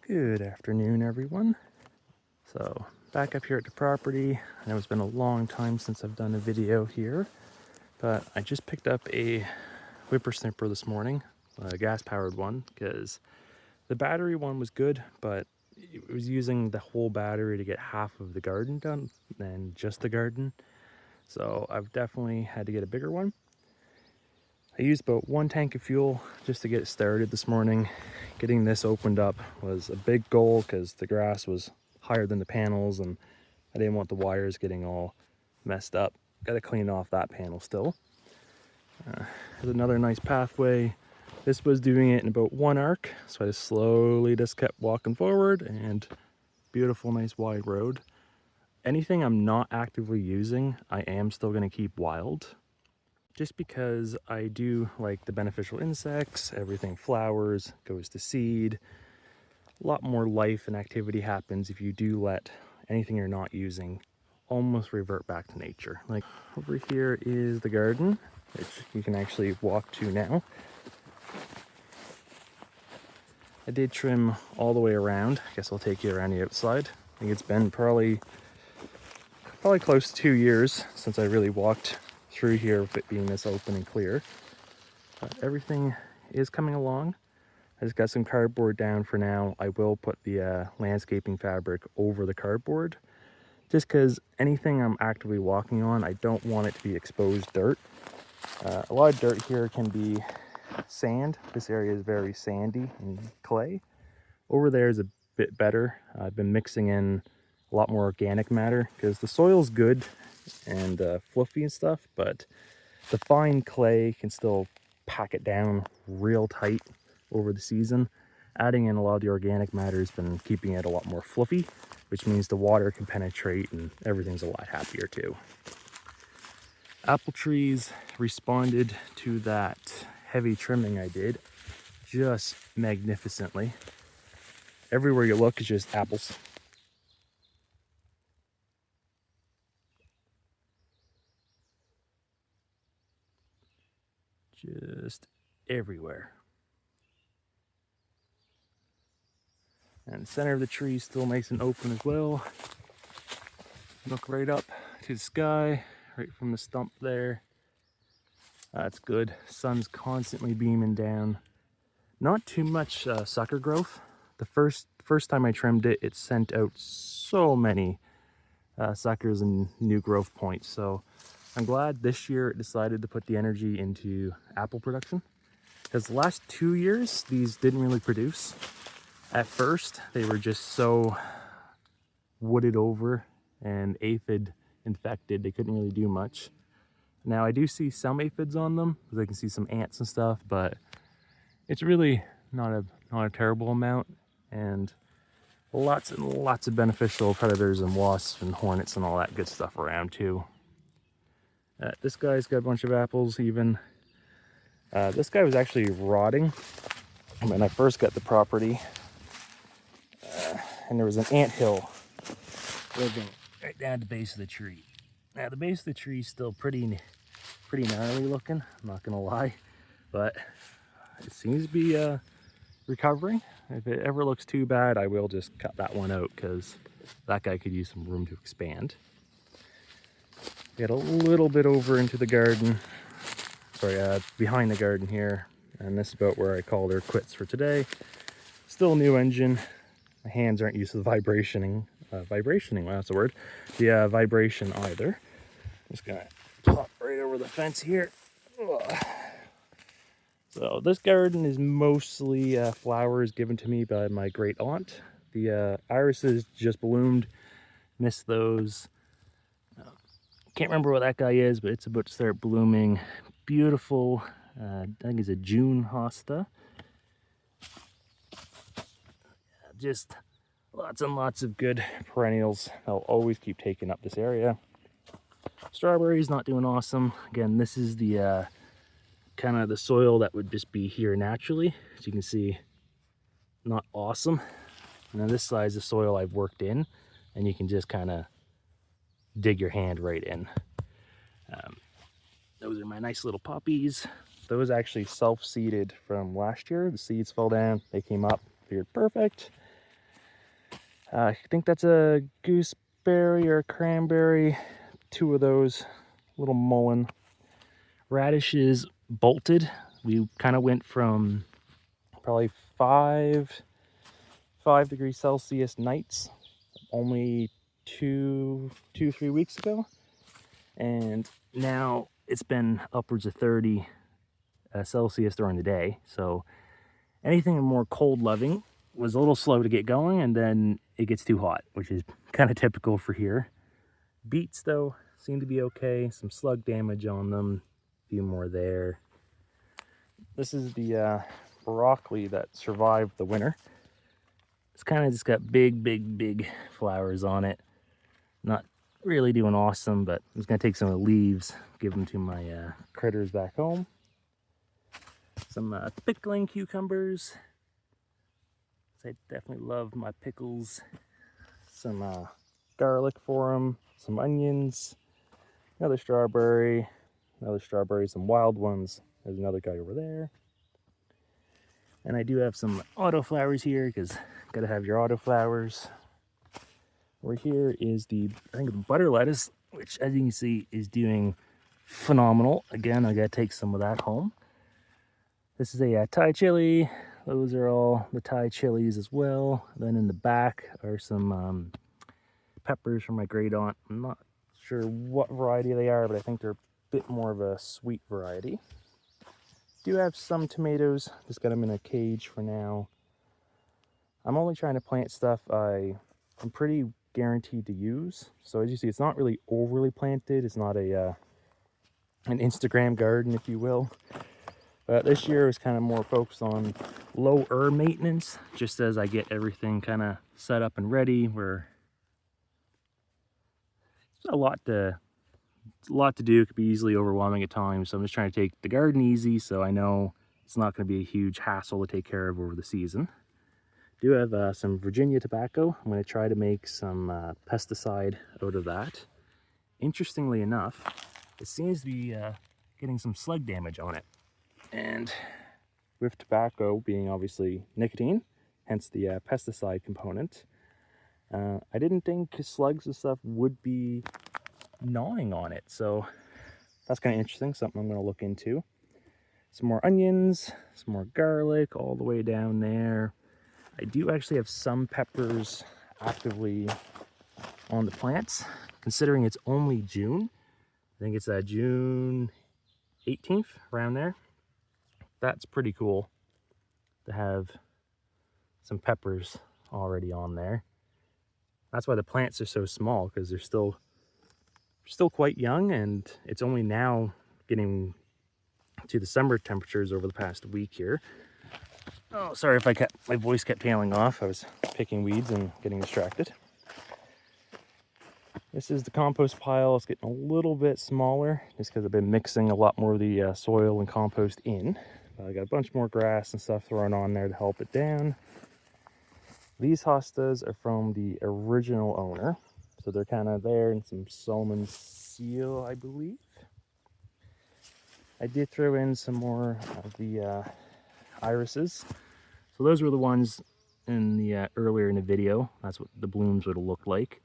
Good afternoon, everyone. So, back up here at the property. I know it's been a long time since I've done a video here, but I just picked up a whippersnipper this morning, a gas-powered one, because the battery one was good, but it was using the whole battery to get half of the garden done, and just the garden. So I've definitely had to get a bigger one. I used about 1 tank of fuel just to get it started this morning. Getting this opened up was a big goal because the grass was higher than the panels and I didn't want the wires getting all messed up. Got to clean off that panel still. There's another nice pathway. This was doing it in about 1 arc, so I just slowly kept walking forward, and beautiful, nice wide road. Anything I'm not actively using, I am still going to keep wild. Just because I do like the beneficial insects, everything flowers, goes to seed. A lot more life and activity happens if you do let anything you're not using almost revert back to nature. Like over here is the garden, which you can actually walk to now. I did trim all the way around. I guess I'll take you around the outside. I think it's been probably close to 2 years since I really walked through here with it being this open and clear. But everything is coming along. I just got some cardboard down for now. I will put the landscaping fabric over the cardboard just because anything I'm actively walking on, I don't want it to be exposed dirt. A lot of dirt here can be sand. This area is very sandy and clay. Over there is a bit better. I've been mixing in a lot more organic matter because the soil's good and fluffy and stuff, but the fine clay can still pack it down real tight over the season. Adding in a lot of the organic matter has been keeping it a lot more fluffy, which means the water can penetrate and everything's a lot happier too. Apple trees responded to that heavy trimming I did just magnificently. Everywhere you look is just apples. Just everywhere. And the center of the tree is still nice and open as well. Look right up to the sky, right from the stump there. That's good. Sun's constantly beaming down. Not too much sucker growth. The first time I trimmed it, it sent out so many suckers and new growth points. So I'm glad this year it decided to put the energy into apple production. Because the last 2 years, these didn't really produce. At first, they were just so wooded over and aphid infected, they couldn't really do much. Now I do see some aphids on them, because I can see some ants and stuff, but it's really not a terrible amount, and lots and lots of beneficial predators and wasps and hornets and all that good stuff around too. This guy's got a bunch of apples even. This guy was actually rotting when I first got the property, and there was an anthill living right down at the base of the tree. Now the base of the tree is still pretty gnarly looking, I'm not gonna lie, but it seems to be recovering. If it ever looks too bad, I will just cut that one out because that guy could use some room to expand. Get a little bit over into the garden, sorry, behind the garden here, and this is about where I called her quits for today. Still new engine. My hands aren't used to the vibrationing, well, that's the word. The vibration either. Just gonna pop right over the fence here. Ugh. So this garden is mostly flowers given to me by my great aunt. The irises just bloomed, missed those. Can't remember what that guy is, but it's about to start blooming. Beautiful, I think it's a June hosta. Just lots and lots of good perennials. I'll always keep taking up this area. Strawberries not doing awesome. Again, this is the kind of the soil that would just be here naturally. As you can see, not awesome. And then this size of soil I've worked in, and you can just kind of dig your hand right in. Those are my nice little poppies. Those actually self-seeded from last year. The seeds fell down, they came up, appeared perfect. I think that's a gooseberry or a cranberry. Two of those, little mullein. Radish is bolted. We kind of went from probably 5 degrees Celsius nights only 3 weeks ago, and now it's been upwards of 30 Celsius during the day. So anything more cold loving was a little slow to get going, and then it gets too hot, which is kind of typical for here. Beets though seem to be okay. Some slug damage on them, a few more there. This is the broccoli that survived the winter. It's kind of just got big flowers on it. Not really doing awesome, but I'm just gonna take some of the leaves, give them to my critters back home. Some pickling cucumbers. I definitely love my pickles. Some garlic for them, some onions, another strawberry, some wild ones. There's another guy over there. And I do have some autoflowers here because gotta have your autoflowers. Over here is the butter lettuce, which as you can see is doing phenomenal. Again, I gotta take some of that home. This is a Thai chili. Those are all the Thai chilies as well. Then in the back are some peppers from my great aunt. I'm not sure what variety they are, but I think they're a bit more of a sweet variety. Do have some tomatoes, just got them in a cage for now. I'm only trying to plant stuff I'm pretty guaranteed to use. So as you see, it's not really overly planted. It's not an Instagram garden, if you will. But this year is kind of more focused on lower maintenance, just as I get everything kind of set up and ready. Where it's a lot to do. It could be easily overwhelming at times. So I'm just trying to take the garden easy, so I know it's not going to be a huge hassle to take care of over the season. Do have some Virginia tobacco. I'm going to try to make some pesticide out of that. Interestingly enough, it seems to be getting some slug damage on it. And with tobacco being obviously nicotine, hence the pesticide component, I didn't think slugs and stuff would be gnawing on it. So that's kind of interesting, something I'm going to look into. Some more onions, some more garlic all the way down there. I do actually have some peppers actively on the plants, considering it's only June. I think it's June 18th, around there. That's pretty cool to have some peppers already on there. That's why the plants are so small, because they're still quite young, and it's only now getting to the summer temperatures over the past week here. Oh, sorry if my voice kept tailing off. I was picking weeds and getting distracted. This is the compost pile. It's getting a little bit smaller just because I've been mixing a lot more of the soil and compost in. I got a bunch more grass and stuff thrown on there to help it down. These hostas are from the original owner, so they're kind of there, and some Solomon seal, I believe. I did throw in some more of the irises. So those were the ones in the earlier in the video. That's what the blooms would have looked like.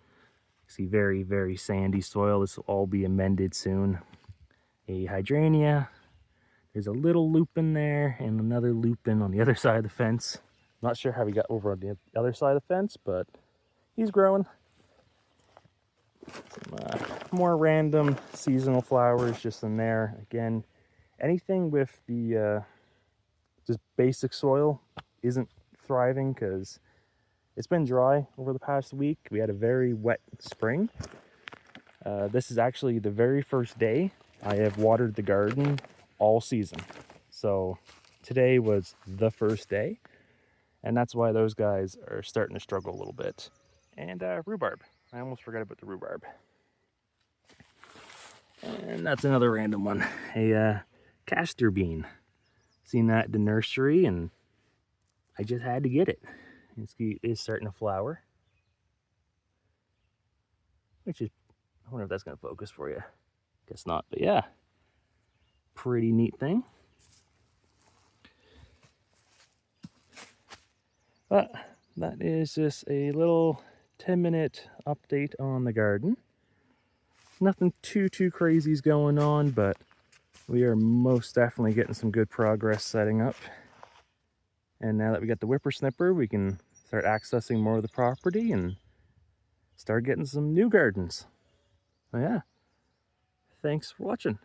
See, very sandy soil. This will all be amended soon. A hydrangea. There's a little lupin there and another lupin on the other side of the fence. Not sure how he got over on the other side of the fence, but he's growing. Some more random seasonal flowers just in there. Again, anything with the just basic soil isn't thriving because it's been dry over the past week. We had a very wet spring. This is actually the very first day I have watered the garden all season. So today was the first day, and that's why those guys are starting to struggle a little bit. And rhubarb. I almost forgot about the rhubarb. And that's another random one. A castor bean. Seen that in the nursery, and I just had to get it. It is starting to flower. Which is, I wonder if that's going to focus for you. Guess not, but yeah. Pretty neat thing. But that is just a little 10-minute update on the garden. Nothing too crazy is going on, but we are most definitely getting some good progress setting up. And now that we got the whippersnapper, we can start accessing more of the property and start getting some new gardens. So yeah, thanks for watching.